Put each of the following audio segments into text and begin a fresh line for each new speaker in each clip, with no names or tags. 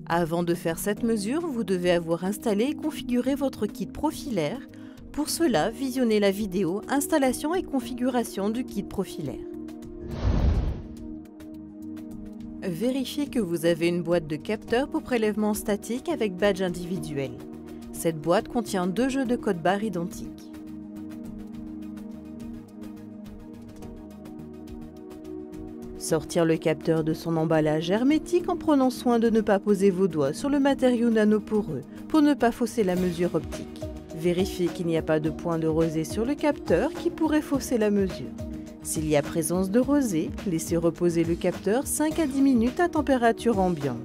Avant de faire cette mesure, vous devez avoir installé et configuré votre kit profilaire. Pour cela, visionnez la vidéo « Installation et configuration du kit profilaire ». Vérifiez que vous avez une boîte de capteurs pour prélèvement statique avec badge individuel. Cette boîte contient 2 jeux de code barre identiques. Sortir le capteur de son emballage hermétique en prenant soin de ne pas poser vos doigts sur le matériau nanoporeux pour ne pas fausser la mesure optique. Vérifiez qu'il n'y a pas de point de rosée sur le capteur qui pourrait fausser la mesure. S'il y a présence de rosée, laissez reposer le capteur 5 à 10 minutes à température ambiante.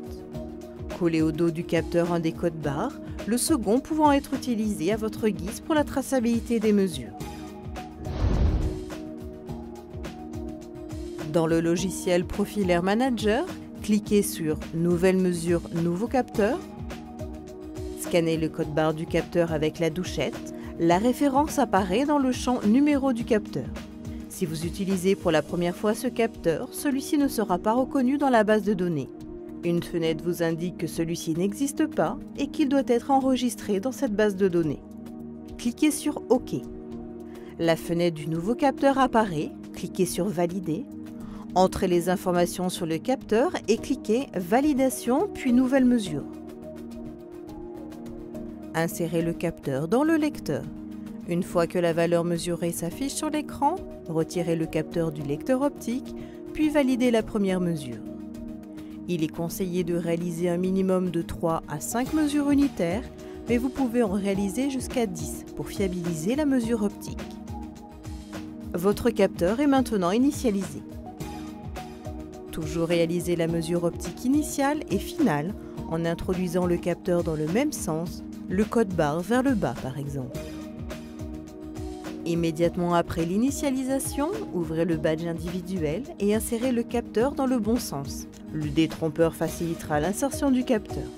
Collez au dos du capteur un des codes barres, le second pouvant être utilisé à votre guise pour la traçabilité des mesures. Dans le logiciel Profilaire Manager, cliquez sur « Nouvelle mesure, nouveau capteur ». Scannez le code barre du capteur avec la douchette. La référence apparaît dans le champ « Numéro du capteur ». Si vous utilisez pour la première fois ce capteur, celui-ci ne sera pas reconnu dans la base de données. Une fenêtre vous indique que celui-ci n'existe pas et qu'il doit être enregistré dans cette base de données. Cliquez sur « OK ». La fenêtre du nouveau capteur apparaît. Cliquez sur « Valider ». Entrez les informations sur le capteur et cliquez « Validation » puis « Nouvelle mesure ». Insérez le capteur dans le lecteur. Une fois que la valeur mesurée s'affiche sur l'écran, retirez le capteur du lecteur optique, puis validez la première mesure. Il est conseillé de réaliser un minimum de 3 à 5 mesures unitaires, mais vous pouvez en réaliser jusqu'à 10 pour fiabiliser la mesure optique. Votre capteur est maintenant initialisé. Toujours réaliser la mesure optique initiale et finale en introduisant le capteur dans le même sens, le code barre vers le bas par exemple. Immédiatement après l'initialisation, ouvrez le badge individuel et insérez le capteur dans le bon sens. Le détrompeur facilitera l'insertion du capteur.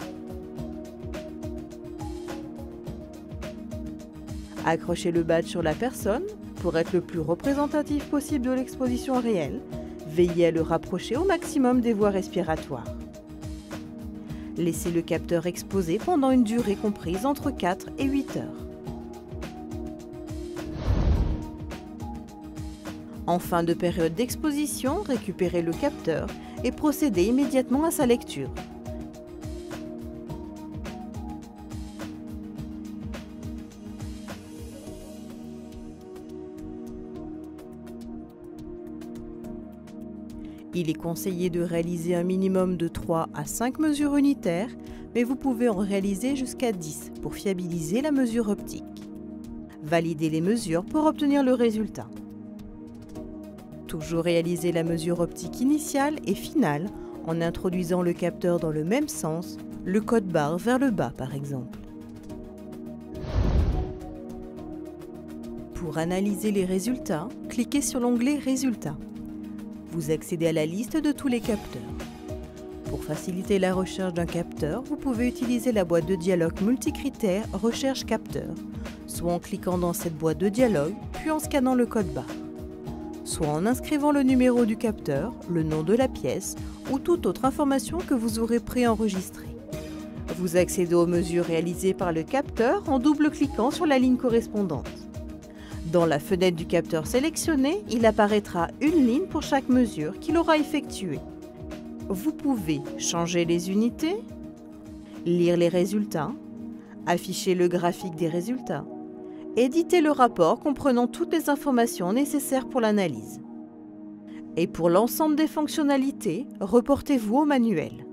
Accrochez le badge sur la personne pour être le plus représentatif possible de l'exposition réelle. Veillez à le rapprocher au maximum des voies respiratoires. Laissez le capteur exposé pendant une durée comprise entre 4 et 8 heures. En fin de période d'exposition, récupérez le capteur et procédez immédiatement à sa lecture. Il est conseillé de réaliser un minimum de 3 à 5 mesures unitaires, mais vous pouvez en réaliser jusqu'à 10 pour fiabiliser la mesure optique. Validez les mesures pour obtenir le résultat. Toujours réaliser la mesure optique initiale et finale en introduisant le capteur dans le même sens, le code barre vers le bas par exemple. Pour analyser les résultats, cliquez sur l'onglet « Résultats ». Vous accédez à la liste de tous les capteurs. Pour faciliter la recherche d'un capteur, vous pouvez utiliser la boîte de dialogue multicritères « Recherche capteur », soit en cliquant dans cette boîte de dialogue, puis en scannant le code barre, soit en inscrivant le numéro du capteur, le nom de la pièce ou toute autre information que vous aurez préenregistrée. Vous accédez aux mesures réalisées par le capteur en double-cliquant sur la ligne correspondante. Dans la fenêtre du capteur sélectionné, il apparaîtra une ligne pour chaque mesure qu'il aura effectuée. Vous pouvez changer les unités, lire les résultats, afficher le graphique des résultats, éditer le rapport comprenant toutes les informations nécessaires pour l'analyse. Et pour l'ensemble des fonctionnalités, reportez-vous au manuel.